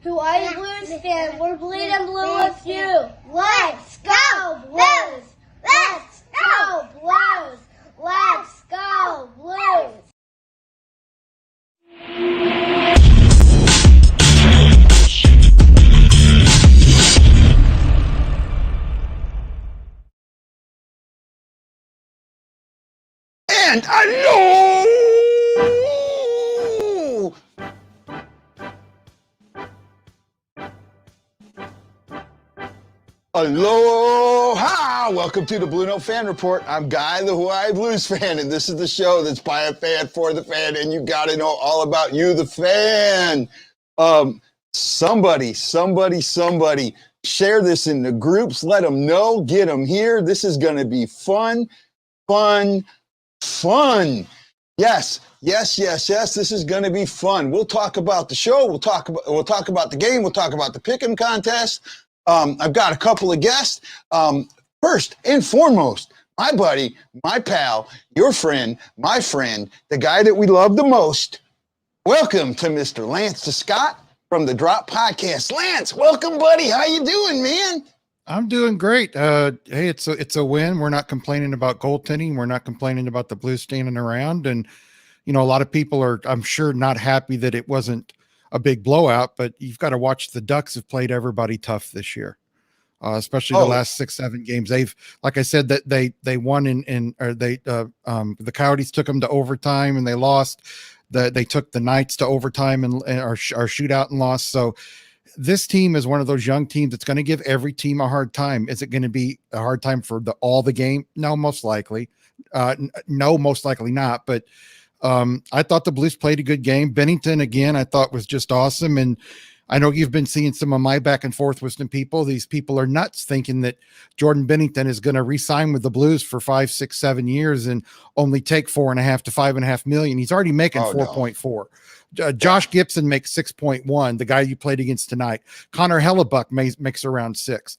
Hawaii Blues fan. We're bleeding blue with you. Let's go Blues! Let's go Blues! Let's go Blues! And hello! Aloha! Welcome to the BlueNote Fan Report. I'm Guy, the Hawaii Blues fan, and this is the show that's by a fan for the fan, and you got to know all about you, the fan. Somebody, share this in the groups. Let them know. Get them here. This is going to be fun. Yes. This is going to be fun. We'll talk about the show. We'll talk about the game. We'll talk about the pick'em contest. I've got a couple of guests. First and foremost, my buddy, my pal, your friend, my friend, the guy that we love the most. Welcome to Mr. Lance Scott from the Drop Podcast. Lance, welcome, buddy. How you doing, man? I'm doing great. Hey, it's a win. We're not complaining about goaltending. We're not complaining about the Blues standing around. And, you know, a lot of people are, I'm sure, not happy that it wasn't a big blowout, but you've got to watch. The Ducks have played everybody tough this year, especially the last 6-7 games. They've, like I said, that they won the Coyotes took them to overtime and they lost. They took the Knights to overtime and our shootout and lost. So this team is one of those young teams that's going to give every team a hard time. Is it going to be a hard time for all the game? No, most likely. No, most likely not. But I thought the Blues played a good game. Bennington, again, I thought was just awesome. And I know you've been seeing some of my back and forth with some people. These people are nuts thinking that Jordan Bennington is going to re-sign with the Blues for 5, 6, 7 years and only take $4.5 to $5.5 million. He's already making 4.4. No. Josh Gibson makes 6.1. The guy you played against tonight. Connor Hellebuck makes around 6.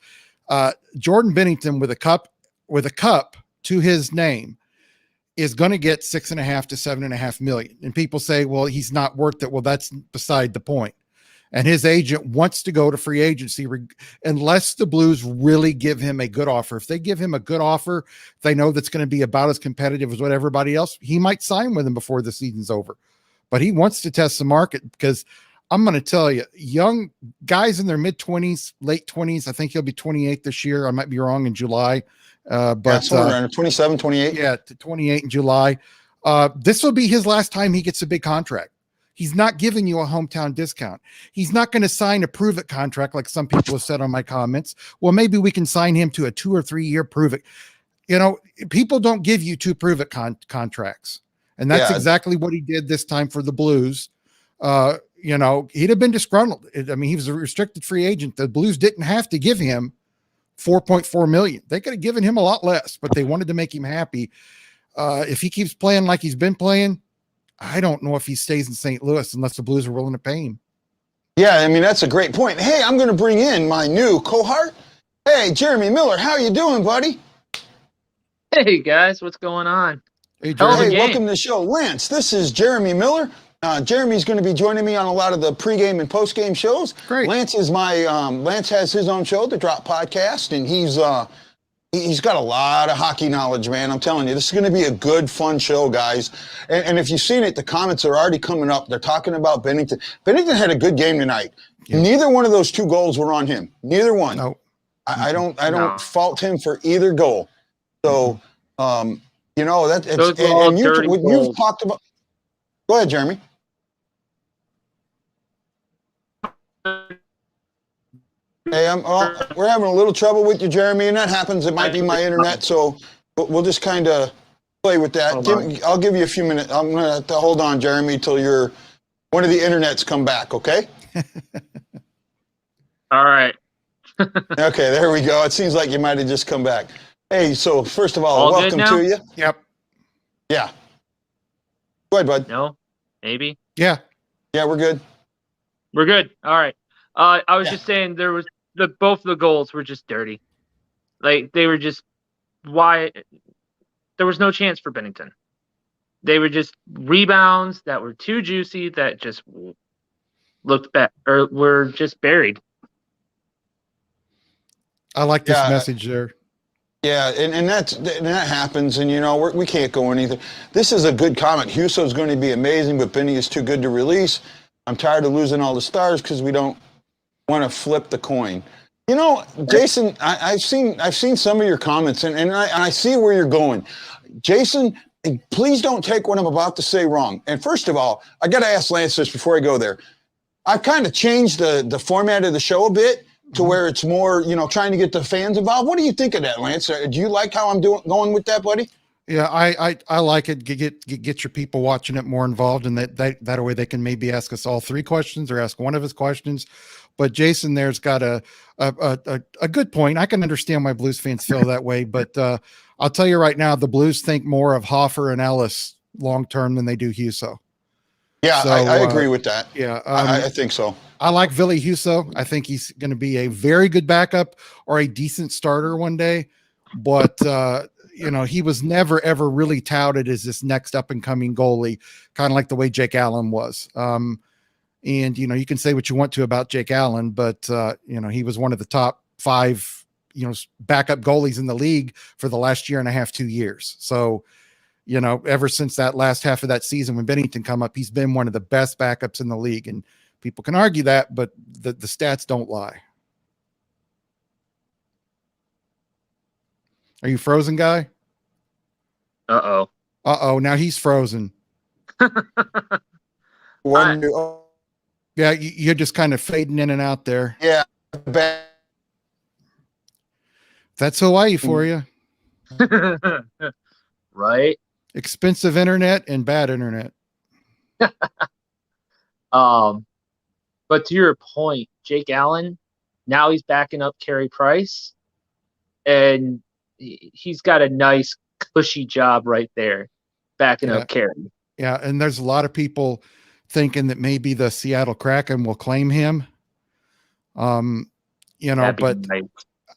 Jordan Bennington with a cup to his name is going to get 6.5 to $7.5 million. And people say, well, he's not worth it. Well, that's beside the point. And his agent wants to go to free agency unless the Blues really give him a good offer. If they give him a good offer, they know that's going to be about as competitive as what everybody else. He might sign with him before the season's over. But he wants to test the market because I'm going to tell you, young guys in their mid-20s, late 20s, I think he'll be 28 this year. I might be wrong in July. But somewhere around 27, 28. Yeah, to 28 in July. This will be his last time he gets a big contract. He's not giving you a hometown discount. He's not going to sign a prove-it contract like some people have said on my comments. Well, maybe we can sign him to a 2 or 3 year prove-it. You know, people don't give you 2 prove-it contracts. And that's exactly what he did this time for the Blues. You know, he'd have been disgruntled. I mean, he was a restricted free agent. The Blues didn't have to give him $4.4 million. They could have given him a lot less, but they wanted to make him happy. If he keeps playing like he's been playing, I don't know if he stays in St. Louis unless the Blues are willing to pay him. Yeah, I mean, that's a great point. Hey, I'm going to bring in my new cohort. Hey, Jeremy Miller, how you doing, buddy? Hey, guys, what's going on? Hey, Jeremy. Hey, welcome to the show. Lance, this is Jeremy Miller. Jeremy's going to be joining me on a lot of the pregame and postgame shows. Great. Lance is Lance has his own show, the Drop Podcast, and he's got a lot of hockey knowledge, man. I'm telling you, this is going to be a good, fun show, guys. And if you've seen it, the comments are already coming up. They're talking about Bennington. Bennington had a good game tonight. Yeah. Neither one of those 2 goals were on him. Neither one. No. I don't fault him for either goal. So, you know, that it's, and you've talked about. Go ahead, Jeremy. Hey, we're having a little trouble with you, Jeremy, and that happens. It might be my internet, so we'll just kind of play with that. I'll give you a few minutes. I'm going to have to hold on, Jeremy, till one of the internets come back, okay? All right. Okay, there we go. It seems like you might have just come back. Hey, so first of all welcome to you. Yep. Yeah. Go ahead, bud. No? Maybe? Yeah. Yeah, we're good. We're good. All right. I was just saying both of the goals were just dirty. Like, they were just there was no chance for Bennington. They were just rebounds that were too juicy that just looked back or were just buried. I like this Yeah. message there. Yeah, and that happens, and we can't go anything. This is a good comment. Huso's going to be amazing, but Benny is too good to release. I'm tired of losing all the stars because we don't want to flip the coin. Jason, I've seen some of your comments, and I see where you're going. Jason, please don't take what I'm about to say wrong. And first of all, I got to ask Lance this before I go there. I've kind of changed the format of the show a bit to where it's more, trying to get the fans involved. What do you think of that, Lance? Do you like how I'm going with that, buddy? Yeah, I like it. Get your people watching it more involved, and that way they can maybe ask us all 3 questions or ask one of his questions. But Jason there's got a good point. I can understand why Blues fans feel that way, but I'll tell you right now, the Blues think more of Hoffer and Ellis long term than they do Huso. Yeah, So, I agree with that. Yeah, I think so. I like Ville Huso. I think he's going to be a very good backup or a decent starter one day, but he was never ever really touted as this next up and coming goalie, kind of like the way Jake Allen was. And you can say what you want to about Jake Allen, but he was one of the top 5 backup goalies in the league for the last year and a half, 2 years. So ever since that last half of that season when Bennington come up, he's been one of the best backups in the league, and people can argue that, but the stats don't lie. Are you frozen, guy? Uh-oh. Now he's frozen. Yeah, you're just kind of fading in and out there. Yeah. That's Hawaii for you. Right? Expensive internet and bad internet. But to your point, Jake Allen, now he's backing up Carey Price, and he's got a nice cushy job right there, backing up Carey. Yeah, and there's a lot of people thinking that maybe the Seattle Kraken will claim him. But nice.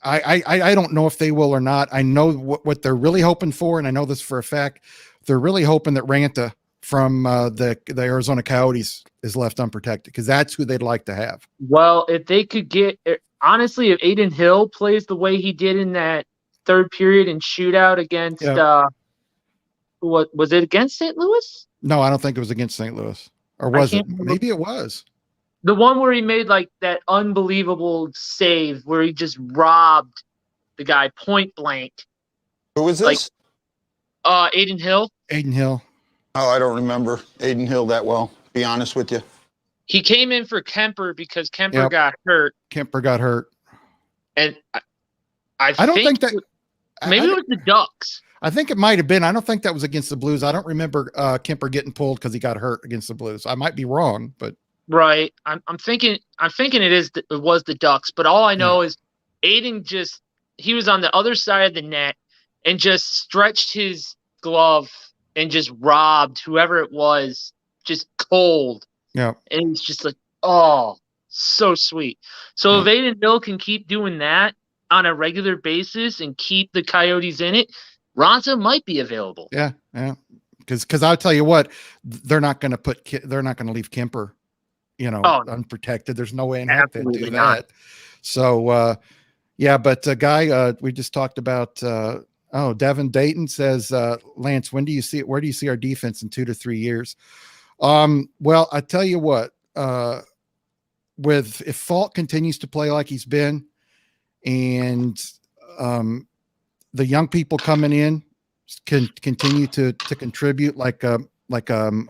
I don't know if they will or not. I know what they're really hoping for, and I know this for a fact. They're really hoping that Ranta from the Arizona Coyotes is left unprotected, because that's who they'd like to have. Well, if they could get, honestly, if Aiden Hill plays the way he did in that third period and shootout against, what was it, against St. Louis? No, I don't think it was against St. Louis. Or was it? Maybe it was. The one where he made like that unbelievable save where he just robbed the guy point blank. Who was this? Aiden Hill. Aiden Hill. Oh, I don't remember Aiden Hill that well, be honest with you. He came in for Kemper because Kemper got hurt. Kemper got hurt. And I don't think that maybe it was the Ducks. I think it might have been. I don't think that was against the Blues. I don't remember Kemper getting pulled because he got hurt against the Blues. I might be wrong, but right. I'm thinking it was the Ducks, but all I know is Aiden he was on the other side of the net and just stretched his glove and just robbed whoever it was just cold. Yeah. And it's just like, oh, so sweet. So if Aiden Hill can keep doing that on a regular basis and keep the Coyotes in it, Ranta might be available. Yeah. Because I'll tell you what, they're not going to leave Kemper, unprotected. There's no way in heck they'd do that. So, but Guy, we just talked about. Devin Dayton says, Lance, where do you see our defense in 2 to 3 years? Well, I tell you what, if Falk continues to play like he's been, and the young people coming in can continue to contribute like Mikola.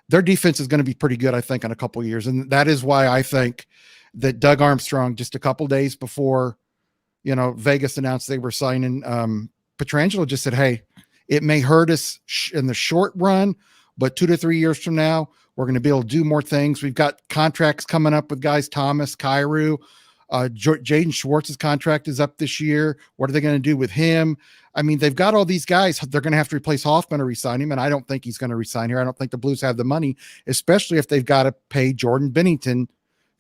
Their defense is going to be pretty good, I think, in a couple of years. And that is why I think that Doug Armstrong, just a couple of days before, Vegas announced they were signing, Pietrangelo just said, hey, it may hurt us in the short run, but 2 to 3 years from now, we're going to be able to do more things. We've got contracts coming up with guys, Thomas, Kyrou, Jaden Schwartz's contract is up this year. What are they going to do with him? I mean, they've got all these guys. They're going to have to replace Hoffman or resign him, and I don't think he's going to resign here. I don't think the Blues have the money, especially if they've got to pay Jordan Bennington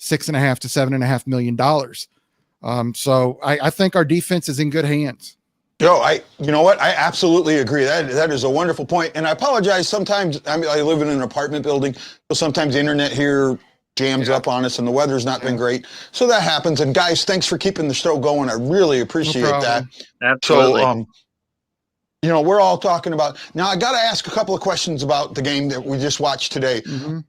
$6.5 to $7.5 million. So I think our defense is in good hands. You know what? I absolutely agree. That is a wonderful point. And I apologize. Sometimes, I live in an apartment building, so sometimes the internet here jams up on us and the weather's not been great. So that happens. And guys, thanks for keeping the show going. I really appreciate that. Absolutely. So, we're all talking about, now I got to ask a couple of questions about the game that we just watched today. Mm-hmm.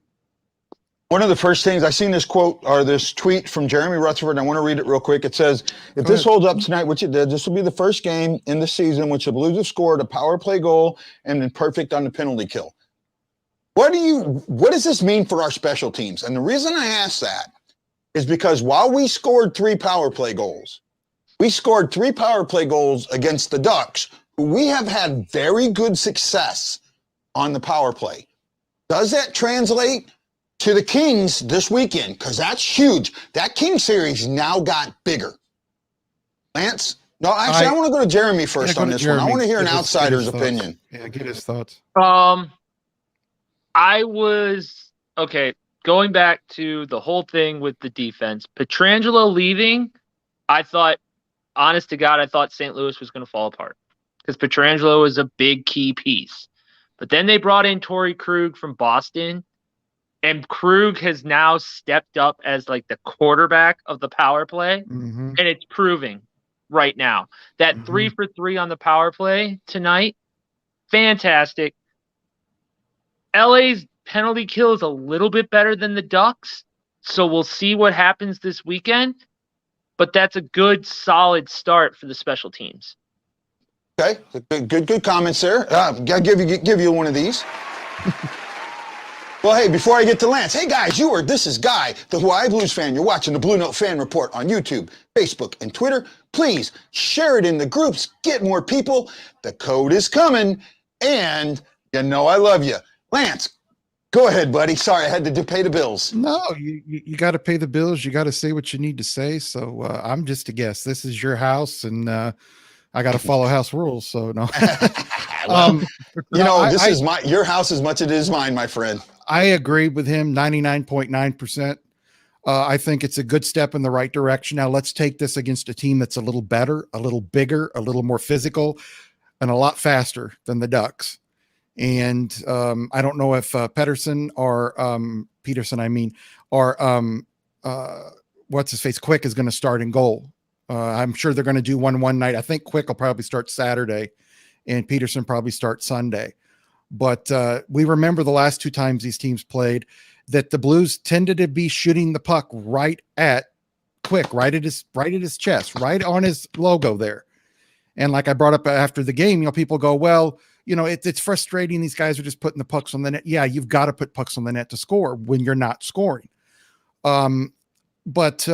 One of the first things, I seen this quote or this tweet from Jeremy Rutherford. I want to read it real quick. It says, if this holds up tonight, which it did, this will be the first game in the season which the Blues have scored a power play goal and been perfect on the penalty kill. What does this mean for our special teams? And the reason I ask that is because while we scored 3 power play goals, we scored 3 power play goals against the Ducks, who we have had very good success on the power play. Does that translate to the Kings this weekend? Because that's huge. That King series now got bigger. Lance? No, actually, I want to go to Jeremy first on this one. I want to hear an outsider's opinion. Yeah, get his thoughts. Going back to the whole thing with the defense. Pietrangelo leaving, I thought, honest to God, I thought St. Louis was going to fall apart. Because Pietrangelo was a big key piece. But then they brought in Torrey Krug from Boston. And Krug has now stepped up as like the quarterback of the power play. Mm-hmm. And it's proving right now. That 3 for 3 on the power play tonight, fantastic. LA's penalty kill is a little bit better than the Ducks. So we'll see what happens this weekend. But that's a good, solid start for the special teams. Okay, good comments there. I'll give you one of these. Well, hey, before I get to Lance, hey guys, this is Guy, the Hawaii Blues fan. You're watching the Blue Note Fan Report on YouTube, Facebook, and Twitter. Please share it in the groups. Get more people. The code is coming, and I love you. Lance, go ahead, buddy. Sorry, I had to pay the bills. No, you got to pay the bills. You got to say what you need to say. So I'm just a guest. This is your house, and I got to follow house rules. So no. This is your house as much as it is mine, my friend. I agree with him 99.9%. I think it's a good step in the right direction. Now let's take this against a team that's a little better, a little bigger, a little more physical, and a lot faster than the Ducks. And I don't know if Peterson or what's his face, Quick is going to start in goal. I'm sure they're going to do one night. I think Quick will probably start Saturday and Peterson probably start Sunday. But we remember the last 2 times these teams played that the Blues tended to be shooting the puck right at Quick, right at his chest, right on his logo there. And like I brought up after the game, people go, well, it's frustrating. These guys are just putting the pucks on the net. Yeah, you've got to put pucks on the net to score when you're not scoring. But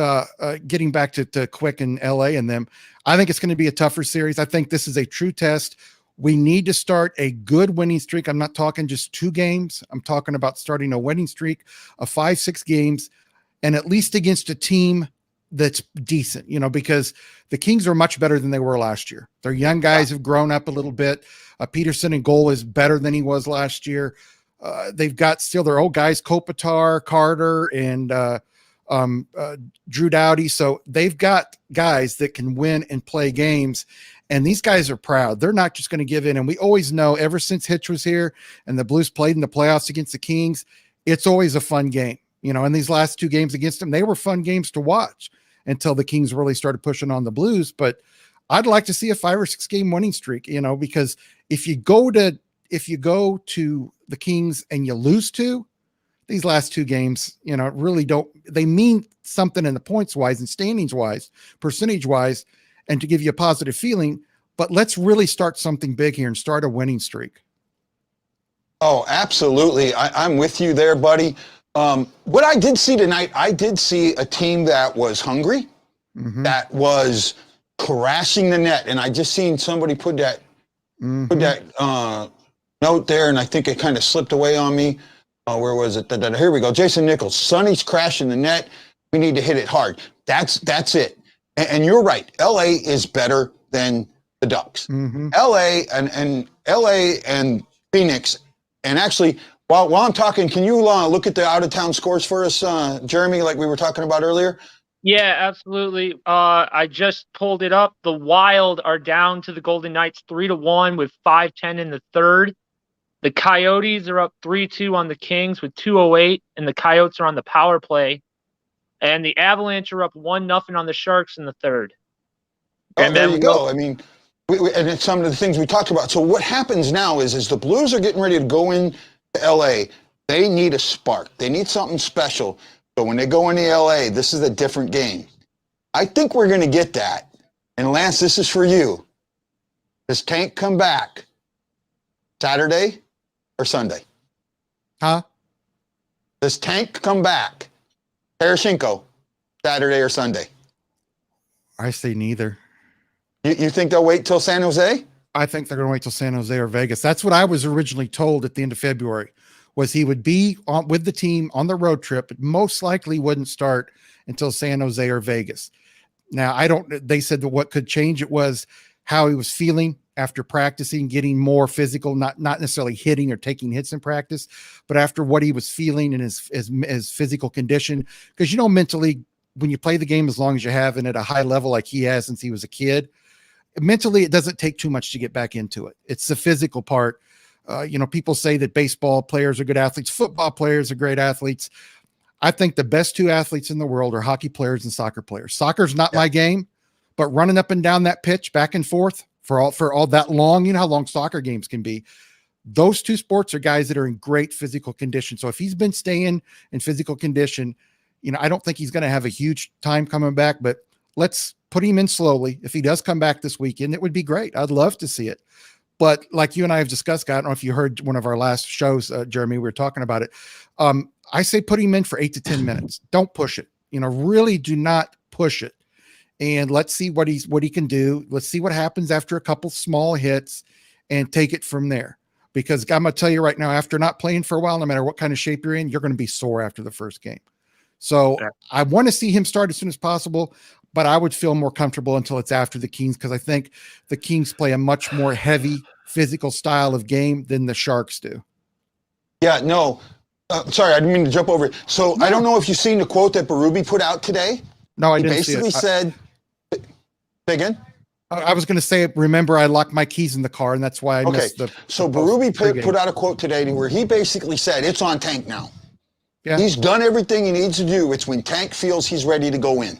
getting back to Quick and LA and them, I think it's going to be a tougher series. I think this is a true test. We need to start a good winning streak. I'm not talking just 2 games. I'm talking about starting a winning streak of 5-6 games, and at least against a team that's decent, because the Kings are much better than they were last year. Their young guys have grown up a little bit. Peterson in goal is better than he was last year. They've got still their old guys, Kopitar, Carter, and Drew Doughty. So they've got guys that can win and play games. And these guys are proud. They're not just going to give in. And we always know ever since Hitch was here and the Blues played in the playoffs against the Kings, it's always a fun game. And these last 2 games against them, they were fun games to watch until the Kings really started pushing on the Blues. But I'd like to see a 5 or 6 game winning streak, because if you go to the Kings and you lose 2, these last 2 games, really they mean something in the points wise and standings wise, percentage wise, and to give you a positive feeling, but let's really start something big here and start a winning streak. Oh, absolutely. I'm with you there, buddy. What I did see tonight, I did see a team that was hungry, that was crashing the net. And I just seen somebody put that note there, and I think it kind of slipped away on me. Where was it? Here we go. Jason Nichols. Sonny's crashing the net. We need to hit it hard. That's it. And you're right. LA is better than the Ducks. LA and Phoenix. And actually, while I'm talking, can you look at the out of town scores for us, Jeremy, like we were talking about earlier? Yeah, absolutely. I just pulled it up. The Wild are down to the Golden Knights 3-1 with 5:10 in the third. The Coyotes are up 3-2 on the Kings with 2:08, and the Coyotes are on the power play. And the Avalanche are up 1-0 on the Sharks in the third. Oh, And there then you we'll go. I mean, and it's some of the things we talked about. So what happens now is the Blues are getting ready to go in to LA. They need a spark. They need something special. So when they go into LA, this is a different game. I think we're going to get that. And Lance, this is for you. Does Tank come back Saturday or Sunday? Huh? Does Tank come back Tarasenko Saturday or Sunday? I say neither. You think they'll wait till San Jose? I think they're going to wait till San Jose or Vegas. That's what I was originally told at the end of February, was he would be with the team on the road trip, but most likely wouldn't start until San Jose or Vegas. Now, they said that what could change it was how he was feeling after practicing, getting more physical, not necessarily hitting or taking hits in practice, but after what he was feeling in his physical condition. Because, mentally, when you play the game as long as you have and at a high level like he has since he was a kid, mentally, it doesn't take too much to get back into it. It's the physical part. People say that baseball players are good athletes. Football players are great athletes. I think the best two athletes in the world are hockey players and soccer players. Soccer's not my game, but running up and down that pitch back and forth for all that long, you know how long soccer games can be. Those two sports are guys that are in great physical condition. So if he's been staying in physical condition, I don't think he's going to have a huge time coming back, but let's put him in slowly. If he does come back this weekend, it would be great. I'd love to see it. But like you and I have discussed, I don't know if you heard one of our last shows, Jeremy, we were talking about it. I say put him in for 8 to 10 minutes. Don't push it. Really do not push it. And let's see what he can do. Let's see what happens after a couple small hits and take it from there. Because I'm going to tell you right now, after not playing for a while, no matter what kind of shape you're in, you're going to be sore after the first game. So I want to see him start as soon as possible, but I would feel more comfortable until it's after the Kings, because I think the Kings play a much more heavy physical style of game than the Sharks do. Yeah, no. Sorry, I didn't mean to jump over it. So I don't know if you've seen the quote that Berube put out today. No, I didn't see it. He basically said, say again? I was going to say, remember, I locked my keys in the car, and that's why I missed the. So Berube put out a quote today where he basically said, it's on Tank now. Yeah. He's done everything he needs to do. It's when Tank feels he's ready to go in.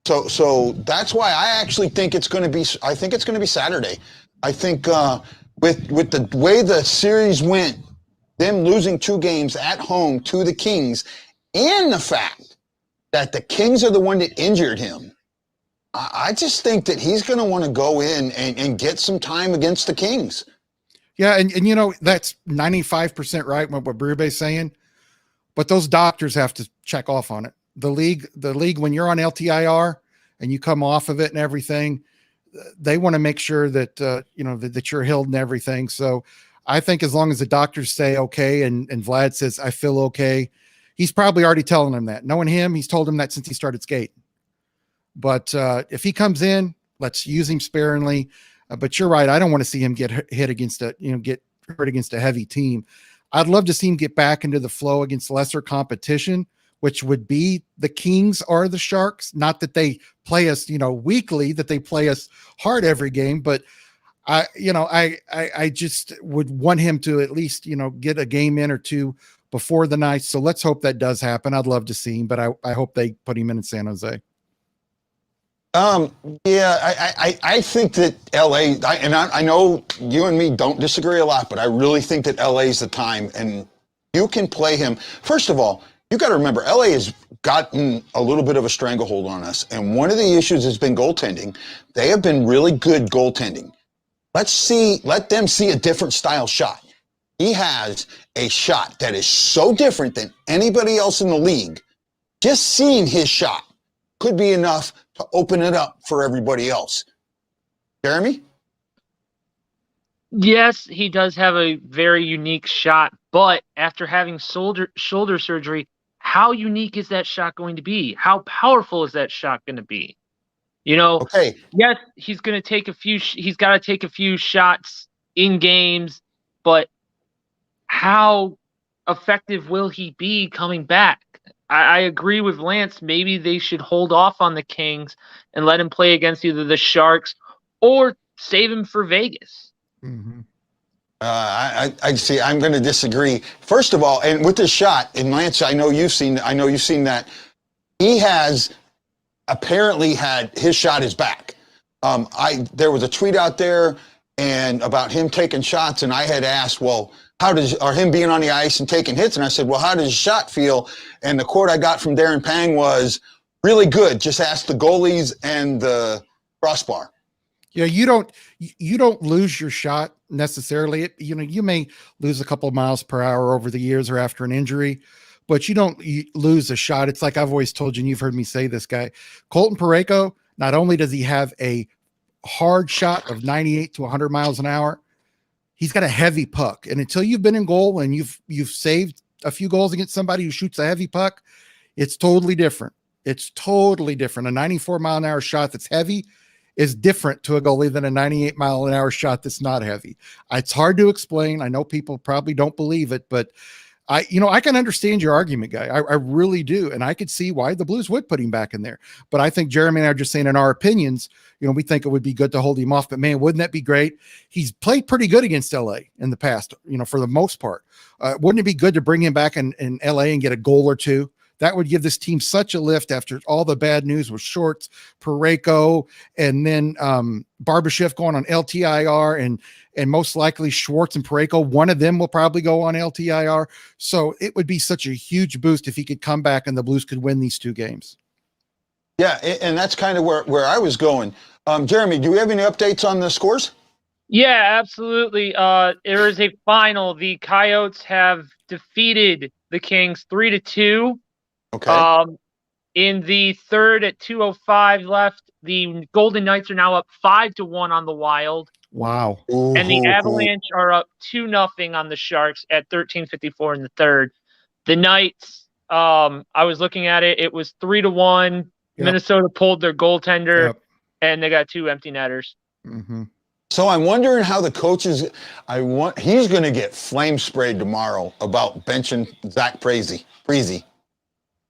So that's why I actually think it's going to be. I think it's going to be Saturday. I think with the way the series went, them losing 2 games at home to the Kings, and the fact that the Kings are the one that injured him, I just think that he's going to want to go in and get some time against the Kings. Yeah, and that's 95% right what Berube's saying, but those doctors have to check off on it. The league, when you're on LTIR and you come off of it and everything, they want to make sure that that you're healed and everything. So I think as long as the doctors say okay, and Vlad says I feel okay, he's probably already telling him that. Knowing him, he's told him that since he started skating. But if he comes in, let's use him sparingly. But you're right. I don't want to see him get hit against get hurt against a heavy team. I'd love to see him get back into the flow against lesser competition, which would be the Kings or the Sharks. Not that they play us, weekly, that they play us hard every game, but I just would want him to at least, get a game in or two before the night. So let's hope that does happen. I'd love to see him, but I hope they put him in San Jose. I think that LA, I know you and me don't disagree a lot, but I really think that LA is the time, and you can play him. First of all, you got to remember, LA has gotten a little bit of a stranglehold on us, and one of the issues has been goaltending. They have been really good goaltending. Let them see a different style shot. He has a shot that is so different than anybody else in the league. Just seeing his shot could be enough to open it up for everybody else. Jeremy? Yes, he does have a very unique shot, but after having shoulder surgery, how unique is that shot going to be? How powerful is that shot going to be? Okay. Yes, he's got to take a few shots in games, but how effective will he be coming back? I agree with Lance. Maybe they should hold off on the Kings and let him play against either the Sharks or save him for Vegas. Mm-hmm. I see. I'm going to disagree. First of all, and with this shot, and Lance, I know you've seen that. He has apparently had his shot is back. There was a tweet out there and about him taking shots, and I had asked, well, or him being on the ice and taking hits, and I said, well, how does his shot feel? And the quote I got from Darren Pang was, really good. Just ask the goalies and the crossbar. Yeah, you don't lose your shot necessarily. You may lose a couple of miles per hour over the years or after an injury, but you don't lose a shot. It's like I've always told you, and you've heard me say this guy, Colton Parayko, not only does he have a hard shot of 98 to 100 miles an hour, he's got a heavy puck. And until you've been in goal and you've saved a few goals against somebody who shoots a heavy puck, it's totally different. It's totally different. A 94 mile an hour shot that's heavy is different to a goalie than a 98 mile an hour shot that's not heavy. It's hard to explain. I know people probably don't believe it, but I can understand your argument, guy. I really do. And I could see why the Blues would put him back in there. But I think Jeremy and I are just saying in our opinions, we think it would be good to hold him off, but man, wouldn't that be great? He's played pretty good against LA in the past, for the most part. Wouldn't it be good to bring him back in LA and get a goal or two? That would give this team such a lift after all the bad news with Schwartz, Parayko, and then Barbashev going on LTIR, and most likely Schwartz and Parayko, one of them will probably go on LTIR. So it would be such a huge boost if he could come back and the Blues could win these two games. Yeah, and that's kind of where I was going. Jeremy, do we have any updates on the scores? Yeah, absolutely. There is a final. The Coyotes have defeated the Kings 3-2. Okay. In the third at 2:05 left, the Golden Knights are now up 5-1 on the Wild. Wow. And the Avalanche are up 2-0 on the Sharks at 13:54 in the third. The Knights, I was looking at it, it was 3-1. Yep. Minnesota pulled their goaltender, and they got 2 empty netters. Mm-hmm. So I'm wondering how the coaches, he's going to get flame sprayed tomorrow about benching Zach Parise.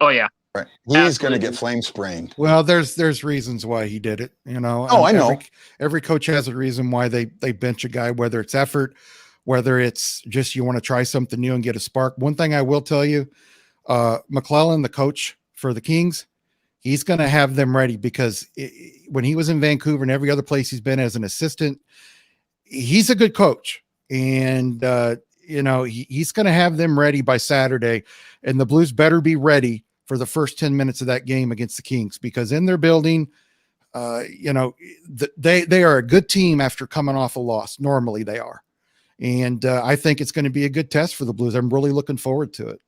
Oh, yeah. Right. He's going to get flame sprayed. Well, there's reasons why he did it, Oh, I know. Every coach has a reason why they bench a guy, whether it's effort, whether it's just you want to try something new and get a spark. One thing I will tell you, McClellan, the coach for the Kings, he's going to have them ready because when he was in Vancouver and every other place he's been as an assistant, he's a good coach. And, he's going to have them ready by Saturday, and the Blues better be ready for the first 10 minutes of that game against the Kings, because in their building, they are a good team after coming off a loss. Normally they are. And I think it's going to be a good test for the Blues. I'm really looking forward to it.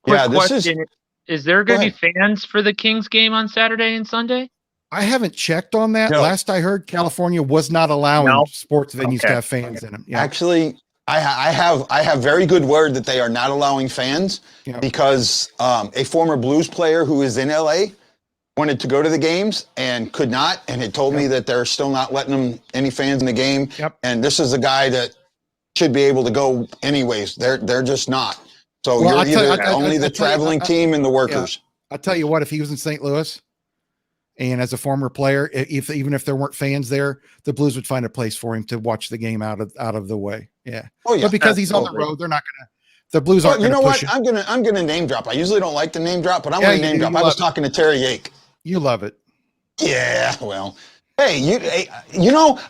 Quick question. Is there going to be fans for the Kings game on Saturday and Sunday? I haven't checked on that. No. Last I heard, California was not allowing sports venues to have fans in them. Yeah. Actually, I have very good word that they are not allowing fans because a former Blues player who is in LA wanted to go to the games and could not, and had told me that they're still not letting them any fans in the game. Yep. And this is a guy that should be able to go anyways. They're just not. So you're either only the traveling team and the workers. I'll tell you what, if he was in St. Louis and as a former player, even if there weren't fans there, the Blues would find a place for him to watch the game out of the way. Yeah. Oh yeah. But because he's on the road, they're not going to. The Blues aren't. You know what? It. I'm gonna name drop. I usually don't like the name drop, but I'm gonna name drop. I was talking to Terry Yake. You love it. Yeah. Well. Hey,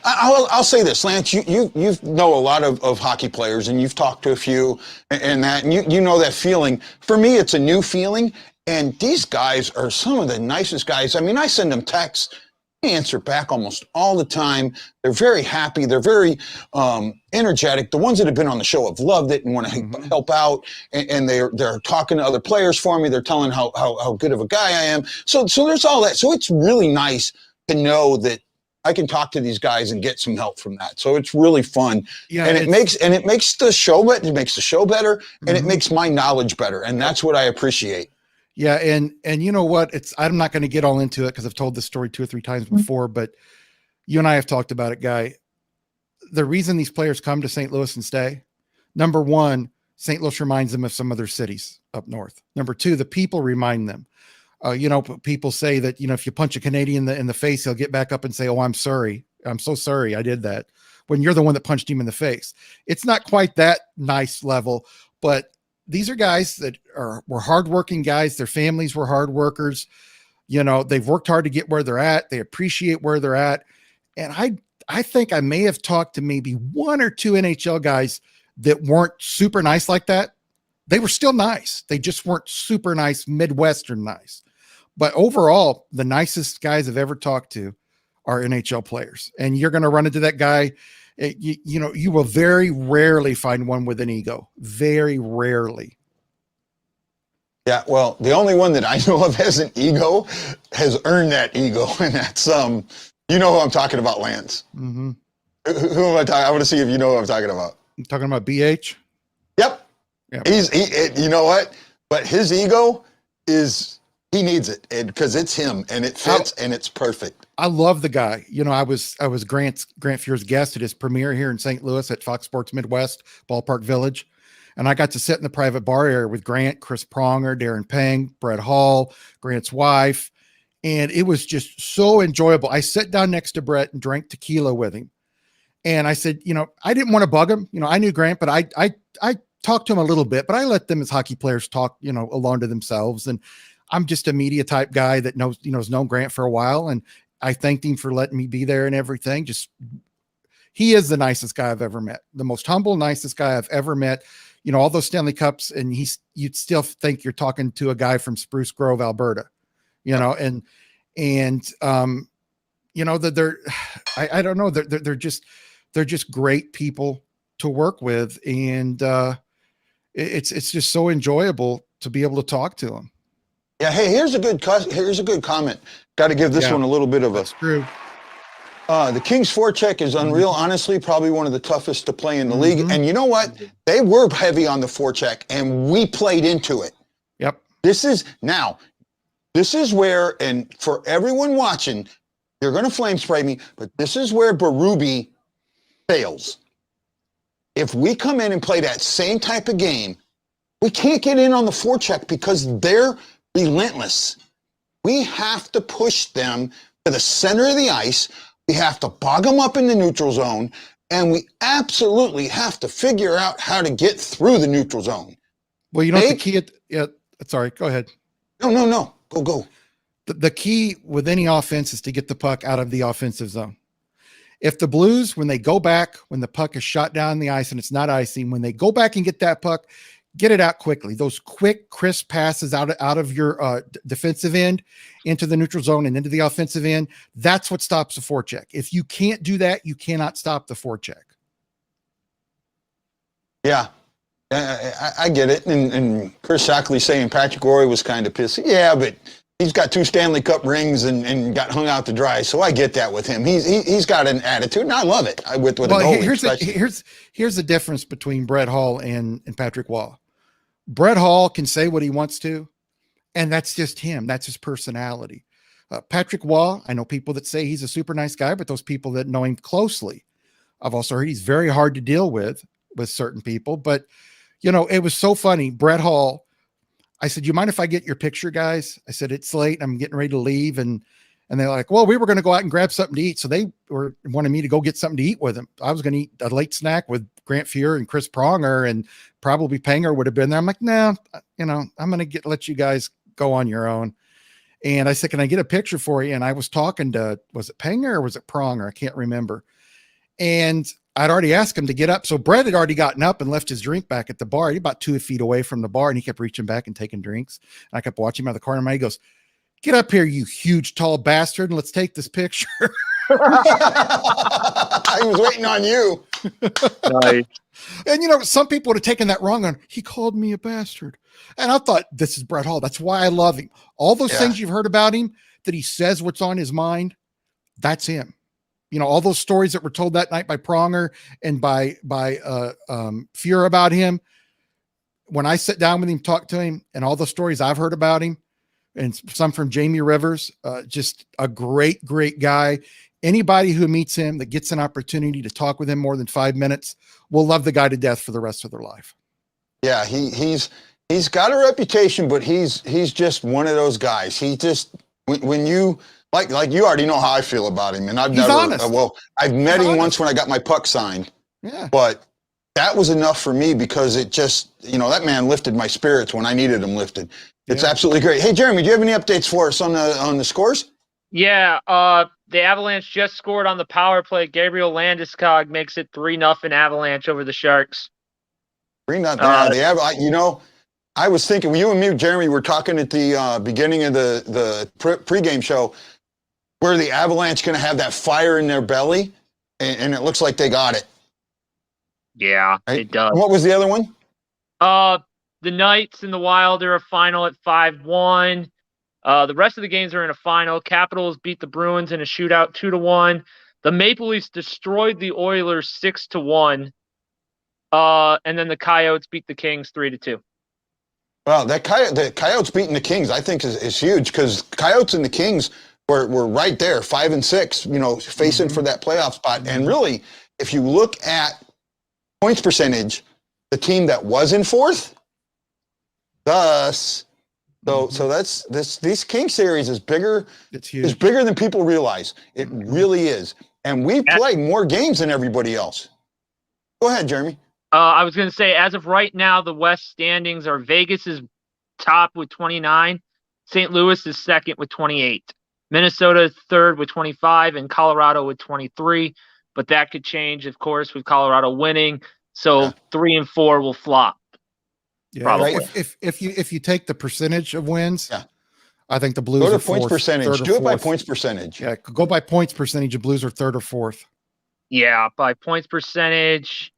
I'll say this, Lance. You know a lot of hockey players, and you've talked to a few, and you know that feeling. For me, it's a new feeling, and these guys are some of the nicest guys. I mean, I send them texts, they answer back almost all the time. They're very happy. They're very energetic. The ones that have been on the show have loved it and want to help out, and they're talking to other players for me. They're telling how good of a guy I am. So there's all that. So it's really nice to know that I can talk to these guys and get some help from that. So it's really fun. Yeah, and it makes the show better. It makes the show better, and it makes my knowledge better. And that's what I appreciate. Yeah. And you know what? I'm not going to get all into it because I've told this story 2 or 3 times before, but you and I have talked about it, Guy. The reason these players come to St. Louis and stay, number one, St. Louis reminds them of some other cities up north. Number two, the people remind them. People say that, if you punch a Canadian in the face, he'll get back up and say, "Oh, I'm sorry. I'm so sorry I did that," when you're the one that punched him in the face. It's not quite that nice level, but these are guys that were hardworking guys. Their families were hard workers. They've worked hard to get where they're at. They appreciate where they're at. And I think I may have talked to maybe one or two NHL guys that weren't super nice like that. They were still nice. They just weren't super nice, Midwestern nice. But overall, the nicest guys I've ever talked to are NHL players. And you're going to run into that guy. You will very rarely find one with an ego. Very rarely. Yeah, well, the only one that I know of has an ego, has earned that ego, and that's who I'm talking about, Lance. Mm-hmm. Who am I talking? I want to see if you know who I'm talking about. I'm talking about BH. Yep. You know what? But his ego he needs it, because it's him, and it fits, and it's perfect. I love the guy. I was Grant Fuhr's guest at his premiere here in St. Louis at Fox Sports Midwest Ballpark Village. And I got to sit in the private bar area with Grant, Chris Pronger, Darren Pang, Brett Hall, Grant's wife. And it was just so enjoyable. I sat down next to Brett and drank tequila with him. And I said, I didn't want to bug him. I knew Grant, but I talked to him a little bit, but I let them as hockey players talk, alone to themselves. And I'm just a media type guy that has known Grant for a while. And I thanked him for letting me be there and everything. He is the nicest guy I've ever met. The most humble, nicest guy I've ever met. All those Stanley Cups, and you'd still think you're talking to a guy from Spruce Grove, Alberta, that I don't know. They're just great people to work with. And it's just so enjoyable to be able to talk to them. Yeah. Hey, here's a good comment. Got to give this one a little bit of That's true. The Kings forecheck is unreal. Honestly, probably one of the toughest to play in the league. And you know what? They were heavy on the forecheck, and we played into it. Yep. This is where, and for everyone watching, you're going to flame spray me, but this is where Berube fails. If we come in and play that same type of game, we can't get in on the forecheck because they're relentless. We have to push them to the center of the ice. We have to bog them up in the neutral zone, and we absolutely have to figure out how to get through the neutral zone. Well, the key sorry, go ahead. No. Go. The key with any offense is to get the puck out of the offensive zone. If the Blues, when they go back, when the puck is shot down the ice and it's not icing, when they go back and get that puck, get it out quickly. Those quick, crisp passes out of your defensive end into the neutral zone and into the offensive end, that's what stops the forecheck. If you can't do that, you cannot stop the forecheck. Yeah, I get it. And Chris Shockley saying Patrick Roy was kind of pissy. Yeah, but he's got 2 Stanley Cup rings and got hung out to dry. So I get that with him. He's got an attitude, and I love it. With a goalie. Here's the difference between Brett Hall and Patrick Waugh. Brett Hall can say what he wants to, and that's just him. That's his personality. Patrick Waugh, I know people that say he's a super nice guy, but those people that know him closely, I've also heard he's very hard to deal with certain people. But, it was so funny. Brett Hall, I said, "You mind if I get your picture, guys?" I said, "It's late. I'm getting ready to leave." And they're like, "Well, we were going to go out and grab something to eat." So they wanted me to go get something to eat with them. I was going to eat a late snack with Grant Fuhr and Chris Pronger, and probably Panger would have been there. I'm like, "No, I'm going to let you guys go on your own." And I said, "Can I get a picture for you?" And I was talking to, was it Panger or was it Pronger? I can't remember. And I'd already asked him to get up. So Brett had already gotten up and left his drink back at the bar. He about 2 feet away from the bar, and he kept reaching back and taking drinks. And I kept watching him out of the corner of my eye. He goes, "Get up here, you huge, tall bastard, and let's take this picture." I was waiting on you. Nice. And, some people would have taken that wrong on, he called me a bastard. And I thought, this is Brett Hall. That's why I love him. All those things you've heard about him, that he says what's on his mind, that's him. All those stories that were told that night by Pronger and by Fuhr about him. When I sit down with him, talk to him, and all the stories I've heard about him, and some from Jamie Rivers, just a great, great guy. Anybody who meets him that gets an opportunity to talk with him more than 5 minutes will love the guy to death for the rest of their life. Yeah, he's got a reputation, but he's just one of those guys. He just when you like you already know how I feel about him, and I've He's never honest. I've met He's him honest. once when I got my puck signed, Yeah. but that was enough for me because it just that man lifted my spirits when I needed him lifted. It's Yeah. absolutely great. Hey Jeremy, do you have any updates for us on the scores? Yeah, the Avalanche just scored on the power play. Gabriel Landeskog makes it 3-0 Avalanche over the Sharks. 3-0. They have, I was thinking, you and me, Jeremy, were talking at the beginning of the pregame show, where the Avalanche going to have that fire in their belly, and it looks like they got it. Yeah, Right? it does. And what was the other one? The Knights and the Wild are a final at 5-1. The rest of the games are in a final. Capitals beat the Bruins in a shootout 2-1. The Maple Leafs destroyed the Oilers 6-1. And then the Coyotes beat the Kings 3-2. Wow, the Coyotes beating the Kings, I think, is huge because Coyotes and the Kings were right there, 5 and 6, facing for that playoff spot. And really, if you look at points percentage, the team that was in fourth, thus. So that's this King series is bigger. It's huge. It's bigger than people realize. It really is. And we play more games than everybody else. Go ahead, Jeremy. I was going to say, as of right now, the West standings are Vegas is top with 29, St. Louis is second with 28, Minnesota is third with 25, and Colorado with 23. But that could change, of course, with Colorado winning. So 3 and 4 will flop. Yeah, probably. If you take the percentage of wins, I think the Blues go to are points fourth, percentage. Do it by points percentage. Yeah, go by points percentage. The Blues are third or fourth. Yeah, by points percentage,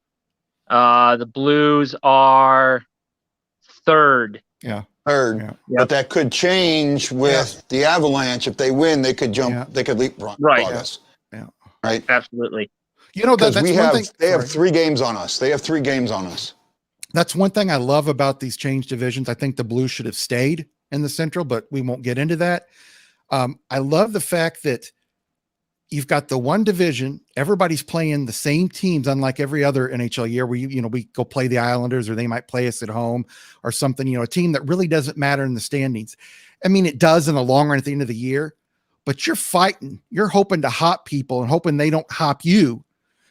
the Blues are third. Yeah, third. Yeah. But that could change with the Avalanche. If they win, they could jump. They could leapfrog us. Yeah. Right. Absolutely. That's we one have. thing. They have 3 games on us. That's one thing I love about these changed divisions. I think the Blues should have stayed in the Central, but we won't get into that. I love the fact that you've got the one division, everybody's playing the same teams, unlike every other NHL year where we go play the Islanders or they might play us at home or something, a team that really doesn't matter in the standings. I mean, it does in the long run at the end of the year, but you're fighting, you're hoping to hop people and hoping they don't hop you,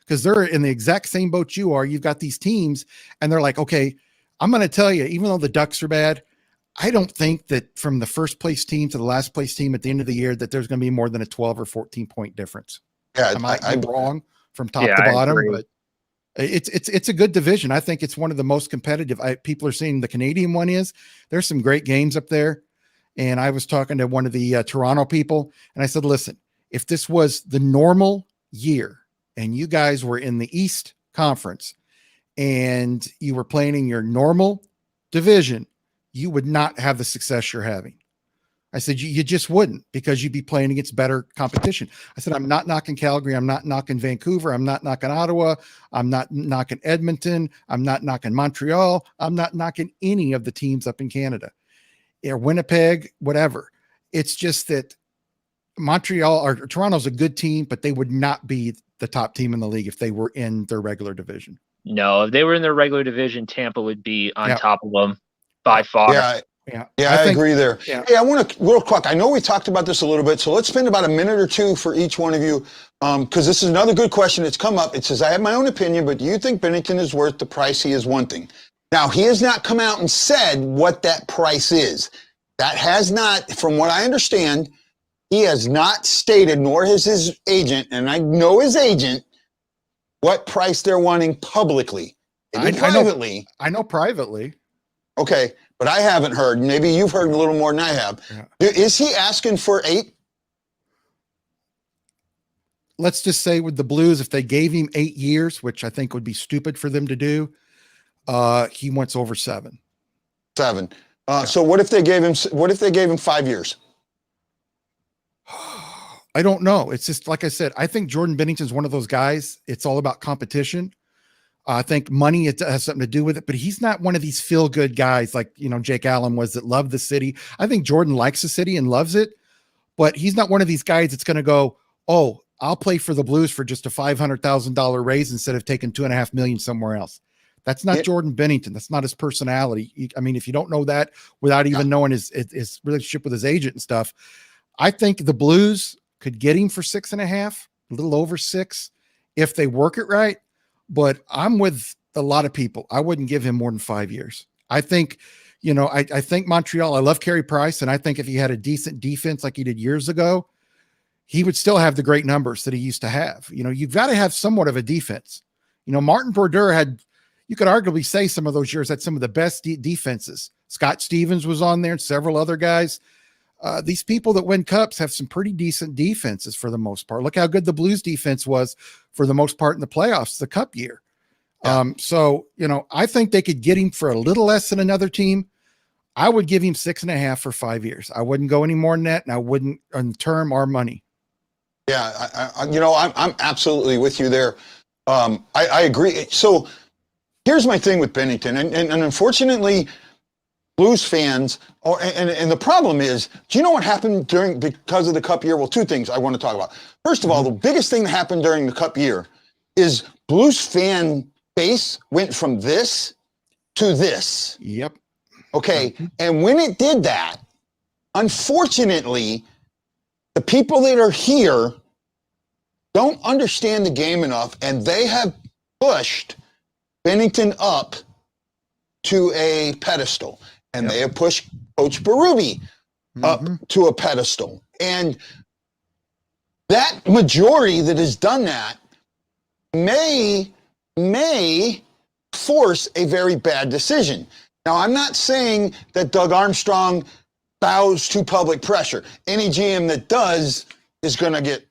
because they're in the exact same boat you are. You've got these teams and they're like, okay, I'm going to tell you, even though the Ducks are bad, I don't think that from the first place team to the last place team at the end of the year that there's going to be more than a 12 or 14 point difference. Yeah, I might be wrong from top to bottom, but it's a good division. I think it's one of the most competitive. People are saying the Canadian one is. There's some great games up there. And I was talking to one of the Toronto people, and I said, listen, if this was the normal year and you guys were in the East Conference and you were playing in your normal division, you would not have the success you're having. I said, you just wouldn't, because you'd be playing against better competition. I said, I'm not knocking Calgary. I'm not knocking Vancouver. I'm not knocking Ottawa. I'm not knocking Edmonton. I'm not knocking Montreal. I'm not knocking any of the teams up in Canada or Winnipeg, whatever. It's just that Montreal or Toronto's a good team, but they would not be the top team in the league if they were in their regular division. No, if they were in their regular division, Tampa would be on top of them by far. Yeah, I agree there. Yeah. Hey, I want to, real quick, I know we talked about this a little bit, so let's spend about a minute or two for each one of you, because this is another good question that's come up. It says, I have my own opinion, but do you think Bennington is worth the price he is wanting? Now, he has not come out and said what that price is. That has not, from what I understand, he has not stated, nor has his agent, and I know his agent, what price they're wanting publicly. Privately. I know privately. Okay, but I haven't heard. Maybe you've heard a little more than I have. Yeah. Is he asking for 8? Let's just say with the Blues, if they gave him 8 years, which I think would be stupid for them to do, he wants over 7. 7. So what if they gave him 5 years? I don't know. It's just like I said, I think Jordan Bennington is one of those guys. It's all about competition. I think money has something to do with it, but he's not one of these feel-good guys like, Jake Allen was, that love the city. I think Jordan likes the city and loves it, but he's not one of these guys that's going to go, oh, I'll play for the Blues for just a $500,000 raise instead of taking $2.5 million somewhere else. That's not Jordan Bennington. That's not his personality. I mean, if you don't know that without even knowing his relationship with his agent and stuff, I think the Blues could get him for 6.5, a little over 6, if they work it right. But I'm with a lot of people. I wouldn't give him more than 5 years. I think, I think Montreal, I love Carey Price. And I think if he had a decent defense like he did years ago, he would still have the great numbers that he used to have. You've got to have somewhat of a defense. Martin Brodeur had, you could arguably say some of those years had some of the best defenses. Scott Stevens was on there and several other guys. These people that win cups have some pretty decent defenses for the most part. Look how good the Blues defense was for the most part in the playoffs, the cup year. Yeah. So, I think they could get him for a little less than another team. I would give him 6.5 for 5 years. I wouldn't go any more than that. And I wouldn't on term or money. Yeah. I'm absolutely with you there. I agree. So here's my thing with Bennington. And unfortunately, Blues fans, and the problem is, do you know what happened because of the cup year? Well, two things I want to talk about. First of all, the biggest thing that happened during the cup year is Blues fan base went from this to this. Yep. Okay. And when it did that, unfortunately, the people that are here don't understand the game enough, and they have pushed Bennington up to a pedestal. And they have pushed Coach Berube up to a pedestal. And that majority that has done that may force a very bad decision. Now, I'm not saying that Doug Armstrong bows to public pressure. Any GM that does is going to get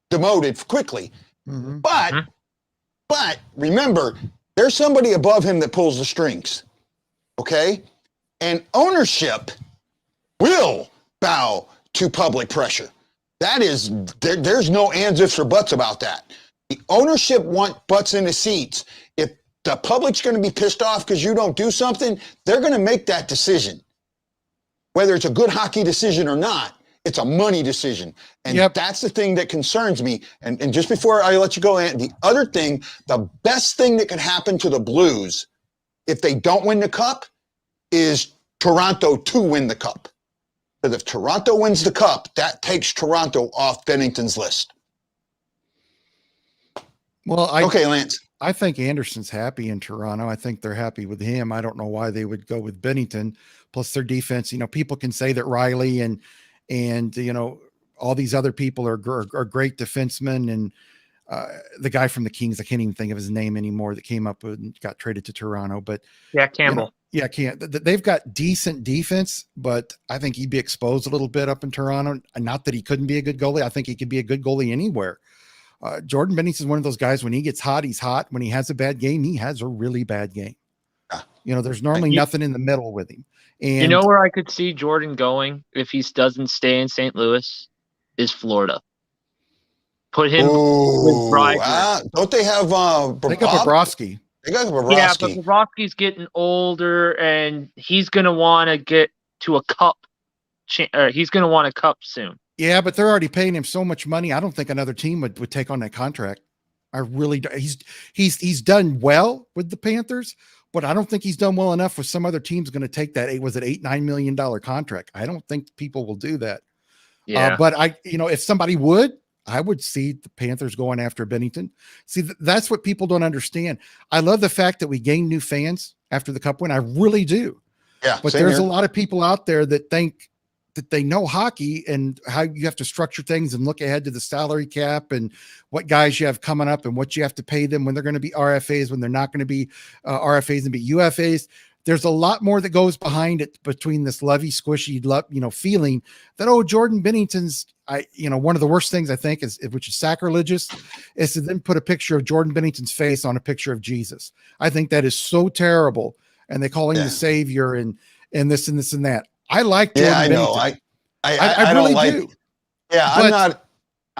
demoted quickly. But remember, there's somebody above him that pulls the strings. Okay? And ownership will bow to public pressure. That is, there's no ands, ifs, or buts about that. The ownership want butts in the seats. If the public's going to be pissed off because you don't do something, they're going to make that decision. Whether it's a good hockey decision or not, it's a money decision. And that's the thing that concerns me. And just before I let you go, Ant, the other thing, the best thing that could happen to the Blues if they don't win the cup is Toronto to win the cup. Because if Toronto wins the cup, that takes Toronto off Bennington's list. Well, okay, Lance. I think Anderson's happy in Toronto. I think they're happy with him. I don't know why they would go with Bennington. Plus their defense, people can say that Riley and all these other people are great defensemen. And the guy from the Kings, I can't even think of his name anymore, that came up and got traded to Toronto. But Campbell. They've got decent defense, but I think he'd be exposed a little bit up in Toronto. Not that he couldn't be a good goalie. I think he could be a good goalie anywhere. Jordan Bennington is one of those guys, when he gets hot, he's hot. When he has a bad game, he has a really bad game. There's normally nothing in the middle with him. And where I could see Jordan going if he doesn't stay in St. Louis is Florida. Put him with Brydger. Don't they have they got Bobrovsky? They got Bobrovsky. Yeah, but Bobrovsky's getting older, and he's going to want to get to a cup. He's going to want a cup soon. Yeah, but they're already paying him so much money. I don't think another team would take on that contract. I really do. He's done well with the Panthers, but I don't think he's done well enough with some other team's going to take that. Was it $8-9 million contract? I don't think people will do that. Yeah. But if somebody would, I would see the Panthers going after Bennington. See, that's what people don't understand. I love the fact that we gained new fans after the cup win. I really do. Yeah. But there's a lot of people out there that think that they know hockey and how you have to structure things and look ahead to the salary cap and what guys you have coming up and what you have to pay them when they're going to be RFAs, when they're not going to be RFAs and be UFAs. There's a lot more that goes behind it between this lovey squishy, feeling that, Jordan Bennington's, one of the worst things I think is, which is sacrilegious, is to then put a picture of Jordan Bennington's face on a picture of Jesus. I think that is so terrible. And they call him the savior and this and this and that. I like Jordan Bennington. I really do. Yeah, I'm not.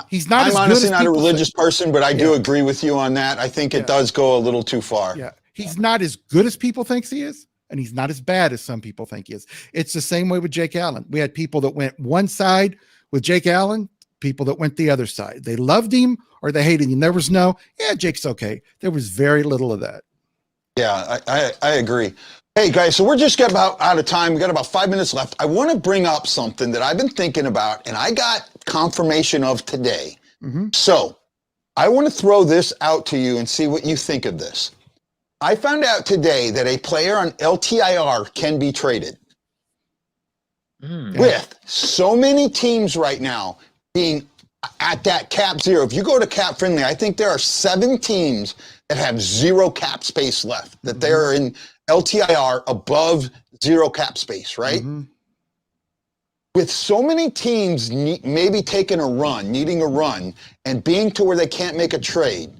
He's not. I'm honestly not a religious person, but I do agree with you on that. I think it does go a little too far. Yeah, he's not as good as people think he is, and he's not as bad as some people think he is. It's the same way with Jake Allen. We had people that went one side with Jake Allen, people that went the other side. They loved him or they hated him. There was Jake's okay. There was very little of that. Yeah, I agree. Hey guys, so we're just about out of time. We got about 5 minutes left. I want to bring up something that I've been thinking about and I got confirmation of today. So I want to throw this out to you and see what you think of this. I found out today that a player on LTIR can be traded. With so many teams right now being at that cap zero. If you go to Cap Friendly, I think there are 7 teams that have 0 cap space left, that they're in LTIR above 0 cap space, right? With so many teams maybe taking a run, needing a run, and being to where they can't make a trade,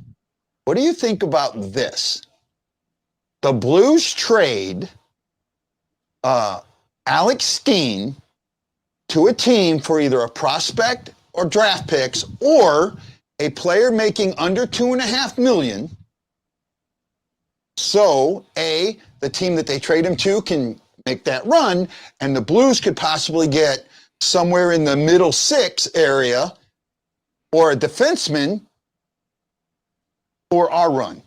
what do you think about this? The Blues trade Alex Steen to a team for either a prospect or draft picks or a player making under $2.5 million. So the team that they trade him to can make that run, and the Blues could possibly get somewhere in the middle 6 area or a defenseman for our run.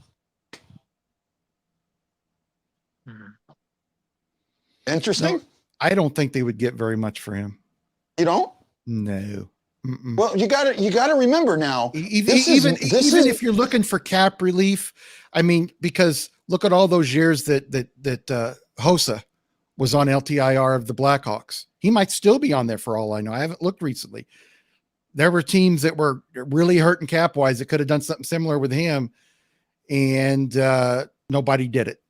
Interesting. No, I don't think they would get very much for him. You don't? No. Well, you got to remember now. Even if you're looking for cap relief, I mean, because look at all those years that Hossa was on LTIR of the Blackhawks. He might still be on there for all I know. I haven't looked recently. There were teams that were really hurting cap wise that could have done something similar with him, and nobody did it.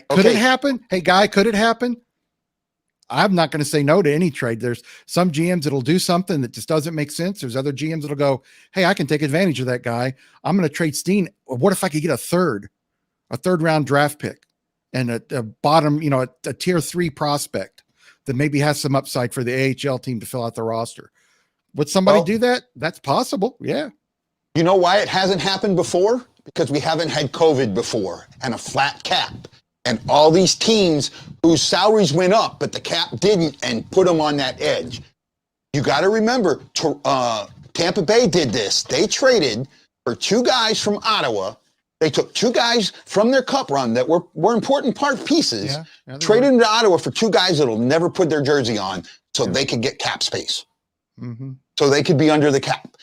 Could it happen? Hey, Guy, could it happen? I'm not going to say no to any trade. There's some GMs that'll do something that just doesn't make sense. There's other GMs that'll go, hey, I can take advantage of that guy. I'm going to trade Steen. What if I could get a third round draft pick and a bottom, a tier 3 prospect that maybe has some upside for the AHL team to fill out the roster? Would somebody do that? That's possible. Yeah. You know why it hasn't happened before? Because we haven't had COVID before and a flat cap. And all these teams whose salaries went up, but the cap didn't, and put them on that edge. You got to remember, Tampa Bay did this. They traded for 2 guys from Ottawa. They took 2 guys from their cup run that were important part pieces, traded them to Ottawa for 2 guys that'll never put their jersey on so they could get cap space. So they could be under the cap.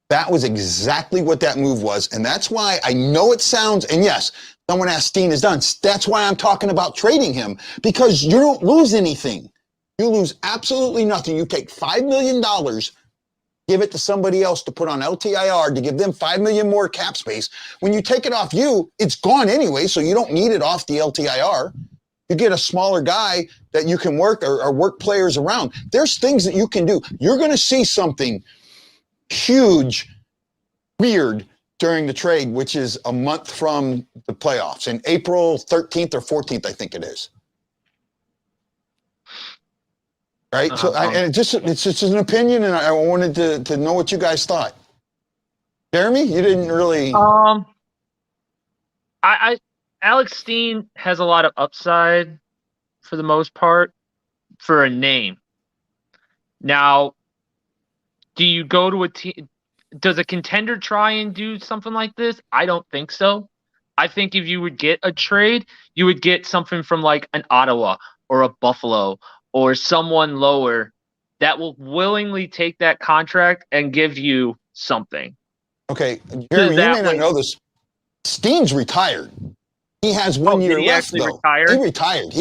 That was exactly what that move was. And that's why I know it sounds, and yes, someone asked Steen is done. That's why I'm talking about trading him, because you don't lose anything. You lose absolutely nothing. You take $5 million, give it to somebody else to put on LTIR to give them $5 million more cap space. When you take it off you, it's gone anyway, so you don't need it off the LTIR. You get a smaller guy that you can work or work players around. There's things that you can do. You're going to see something huge, weird during the trade, which is a month from the playoffs, in April 13th or 14th, I think it is. Right? So it's just an opinion, and I wanted to know what you guys thought. Jeremy, you didn't really. Alex Steen has a lot of upside for the most part for a name. Now, do you go to a team? Does a contender try and do something like this? I don't think so. I think if you would get a trade, you would get something from like an Ottawa or a Buffalo or someone lower that will willingly take that contract and give you something. Okay, Jeremy, you may not know this. Steen's retired. He has 1 year left, though. He retired.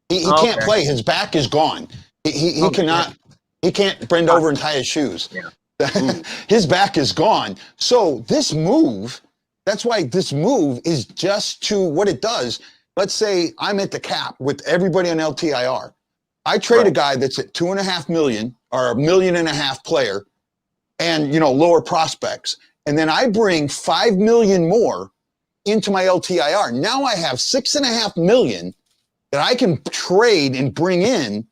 He can't play. His back is gone. He cannot. He can't bend over and tie his shoes. Yeah. His back is gone. So this move, that's why this move is just to what it does. Let's say I'm at the cap with everybody on LTIR. I trade a guy that's at $2.5 million or $1.5 million player and, lower prospects. And then I bring $5 million more into my LTIR. Now I have $6.5 million that I can trade and bring in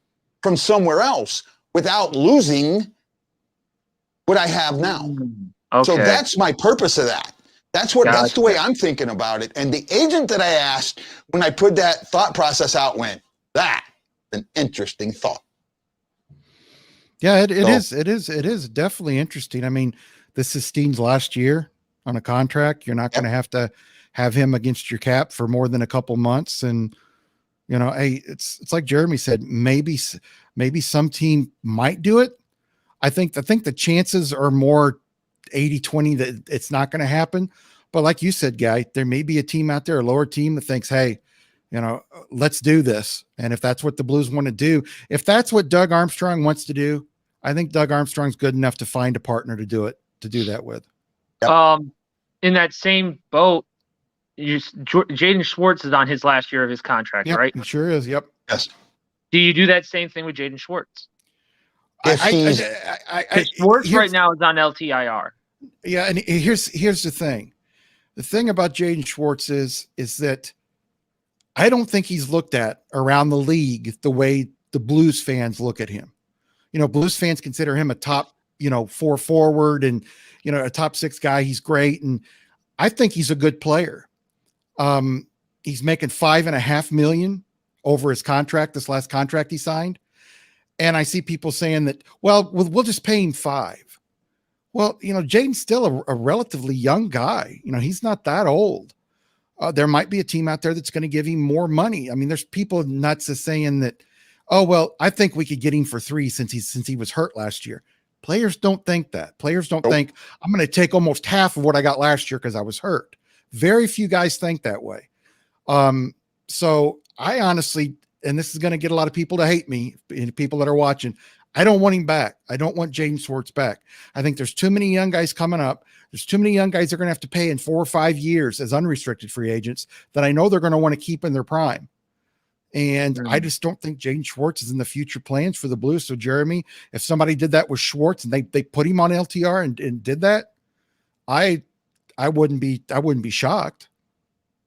from somewhere else without losing what I have now. Okay. So that's my purpose of that. That's the way I'm thinking about it. And the agent that I asked when I put that thought process out went, that's an interesting thought. Yeah, it is definitely interesting. I mean, this is Steen's last year on a contract. You're not going to have to have him against your cap for more than a couple months. And, you know, hey, it's like Jeremy said, maybe some team might do it. I think the chances are more 80-20 that it's not going to happen. But like you said, Guy, there may be a team out there, a lower team that thinks, hey, you know, let's do this. And if that's what the Blues want to do, if that's what Doug Armstrong wants to do, I think Doug Armstrong's good enough to find a partner to do that with. Yep. In that same boat, Jaden Schwartz is on his last year of his contract, Yep, right? He sure is. Yep. Yes. Do you do that same thing with Jaden Schwartz? Schwartz right now is on LTIR. Yeah, and here's the thing. The thing about Jaden Schwartz is that I don't think he's looked at around the league the way the Blues fans look at him. You know, Blues fans consider him a top, 4 forward and, a top 6 guy. He's great. And I think he's a good player. He's making $5.5 million over his contract, this last contract he signed. And I see people saying that, well, we'll just pay him $5 million. Well, Jaden's still a relatively young guy. He's not that old. There might be a team out there that's going to give him more money. I mean, there's people nuts as saying that, oh, well, I think we could get him for $3 million since he was hurt last year. Players don't think that. Players don't think I'm going to take almost half of what I got last year because I was hurt. Very few guys think that way. So I honestly, and this is going to get a lot of people to hate me, and people that are watching, I don't want him back. I don't want Jaden Schwartz back. I think there's too many young guys coming up. There's too many young guys they're going to have to pay in 4 or 5 years as unrestricted free agents that I know they're going to want to keep in their prime. And I just don't think Jaden Schwartz is in the future plans for the Blues. So Jeremy, if somebody did that with Schwartz and they put him on LTR and did that, I wouldn't be shocked.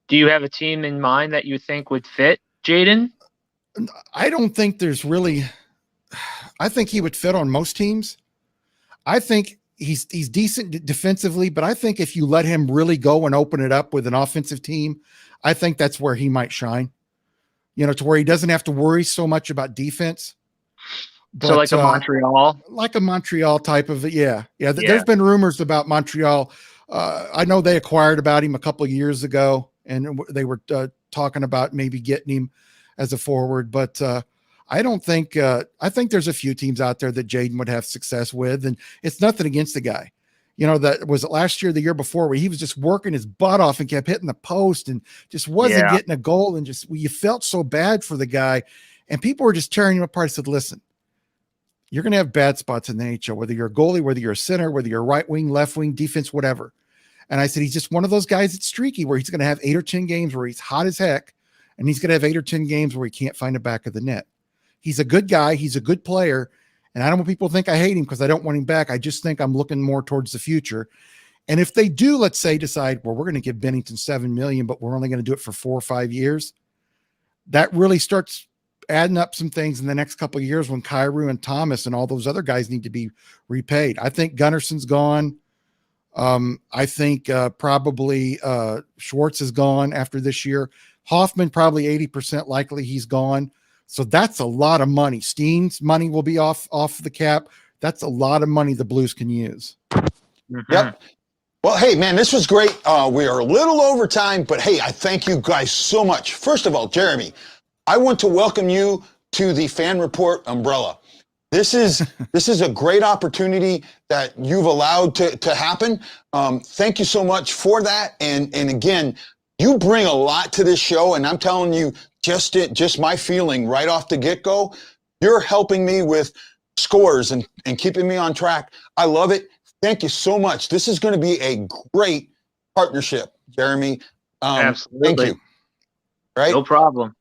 Do you have a team in mind that you think would fit Jaden? I don't think there's really. I think he would fit on most teams. I think he's decent defensively, but I think if you let him really go and open it up with an offensive team, I think that's where he might shine. To where he doesn't have to worry so much about defense. But, so like a Montreal type of, yeah. There's been rumors about Montreal. I know they acquired about him a couple of years ago, and they were talking about maybe getting him as a forward, but I don't think I think there's a few teams out there that Jaden would have success with, and it's nothing against the guy. That was it last year, the year before, where he was just working his butt off and kept hitting the post and just wasn't getting a goal, and just you felt so bad for the guy, and people were just tearing him apart. I said, listen, you're going to have bad spots in the NHL, whether you're a goalie, whether you're a center, whether you're right wing, left wing, defense, whatever. And I said, he's just one of those guys that's streaky, where he's going to have 8 or 10 games where he's hot as heck, and he's going to have 8 or 10 games where he can't find the back of the net. He's a good guy. He's a good player. And I don't want people to think I hate him because I don't want him back. I just think I'm looking more towards the future. And if they do, let's say, decide, well, we're going to give Bennington $7 million, but we're only going to do it for 4 or 5 years, that really starts adding up some things in the next couple of years when Kyrou and Thomas and all those other guys need to be repaid. I think Gunnarsson's gone. I think probably Schwartz is gone after this year. Hoffman, probably 80% likely he's gone. So that's a lot of money. Steen's money will be off the cap. That's a lot of money the Blues can use. Mm-hmm. Yep. Well, hey, man, this was great. We are a little over time, but hey, I thank you guys so much. First of all, Jeremy, I want to welcome you to the Fan Report umbrella. This is a great opportunity that you've allowed to happen. Thank you so much for that. And again, you bring a lot to this show, and I'm telling you, just my feeling right off the get-go, you're helping me with scores and keeping me on track. I love it. Thank you so much. This is going to be a great partnership, Jeremy. Absolutely. Thank you. Right? No problem.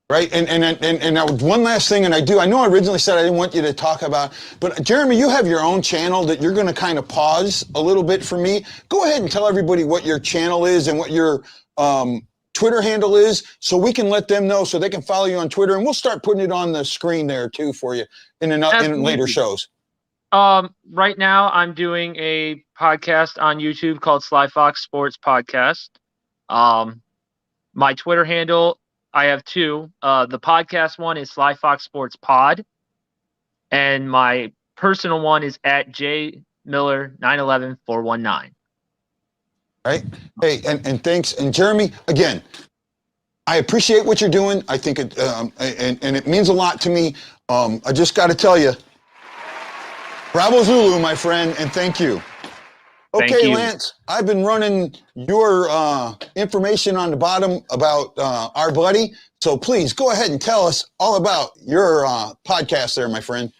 Right. And now one last thing, and I know I originally said I didn't want you to talk about, but Jeremy, you have your own channel that you're going to kind of pause a little bit for me. Go ahead and tell everybody what your channel is and what your Twitter handle is, so we can let them know so they can follow you on Twitter, and we'll start putting it on the screen there too for you in later shows. Right now I'm doing a podcast on YouTube called Sly Fox Sports Podcast. My Twitter handle, I have 2. The podcast one is Sly Fox Sports Pod, and my personal one is at jmiller911419. Right? Hey, and thanks. And Jeremy, again, I appreciate what you're doing. I think it, and it means a lot to me. I just got to tell you, bravo Zulu, my friend, and thank you. Thank Okay, you. Lance, I've been running your information on the bottom about our buddy. So please go ahead and tell us all about your podcast there, my friend.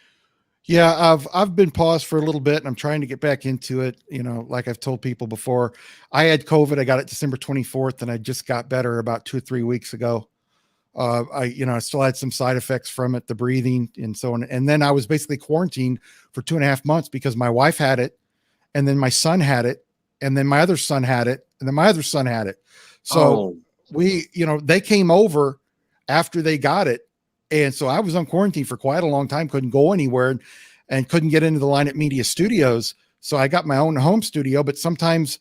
Yeah, I've been paused for a little bit and I'm trying to get back into it. You know, like I've told people before, I had COVID. I got it December 24th and I just got better about 2 or 3 weeks ago. I still had some side effects from it, the breathing and so on. And then I was basically quarantined for 2.5 months because my wife had it, and then my son had it, and then my other son had it, and then my other son had it. So they came over after they got it. And so I was on quarantine for quite a long time, couldn't go anywhere and couldn't get into the Line Up Media studios. So I got my own home studio, but sometimes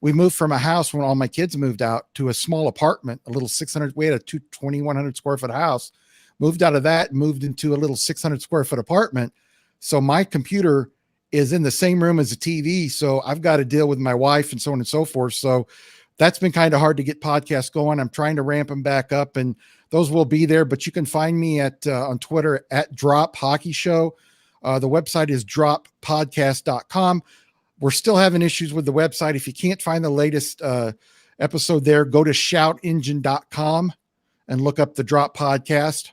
we moved from a house when all my kids moved out to a small apartment, a little 600, we had a 2,100 square foot house, moved out of that, moved into a little 600 square foot apartment. So my computer is in the same room as the TV. So I've got to deal with my wife and so on and so forth. So that's been kind of hard to get podcasts going. I'm trying to ramp them back up, and those will be there, but you can find me on Twitter at Drop Hockey Show. The website is droppodcast.com. We're still having issues with the website. If you can't find the latest episode there, go to shoutengine.com and look up the Drop Podcast,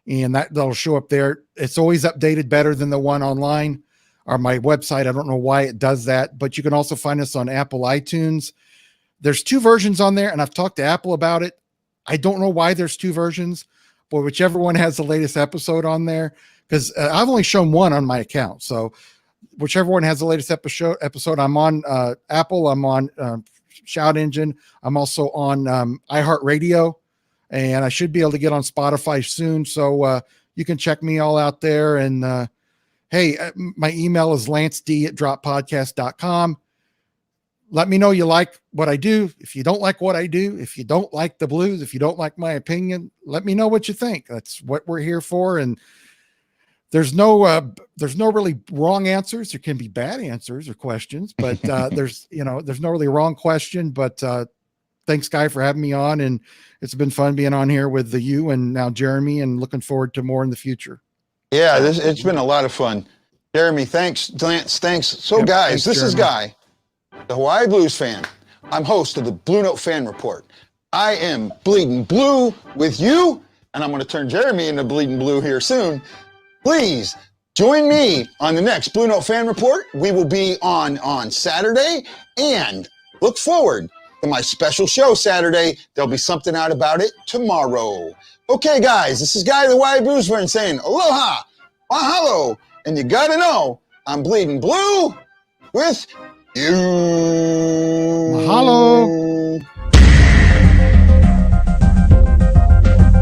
and that'll show up there. It's always updated better than the one online or my website. I don't know why it does that, but you can also find us on Apple iTunes. There's 2 versions on there, and I've talked to Apple about it. I don't know why there's 2 versions, but whichever one has the latest episode on there, because I've only shown one on my account. So whichever one has the latest episode, I'm on Apple, I'm on Shout Engine. I'm also on iHeartRadio, and I should be able to get on Spotify soon. So you can check me all out there. And hey, my email is lanced@droppodcast.com. Let me know you like what I do. If you don't like what I do, if you don't like the Blues, if you don't like my opinion, let me know what you think. That's what we're here for. And there's no really wrong answers. There can be bad answers or questions, but there's no really wrong question. But thanks, Guy, for having me on. And it's been fun being on here with you and now Jeremy, and looking forward to more in the future. Yeah, it's been a lot of fun. Jeremy, thanks. Lance, thanks. So Yep, guys, thanks, this is Jeremy. Guy, the Hawaii Blues fan. I'm host of the Blue Note Fan Report. I am bleeding blue with you, and I'm going to turn Jeremy into bleeding blue here soon. Please join me on the next Blue Note Fan Report. We will be on Saturday, and look forward to my special show Saturday. There'll be something out about it tomorrow. Okay, guys, this is Guy, the Hawaii Blues fan, saying aloha, mahalo, and you got to know I'm bleeding blue with you. Mahalo.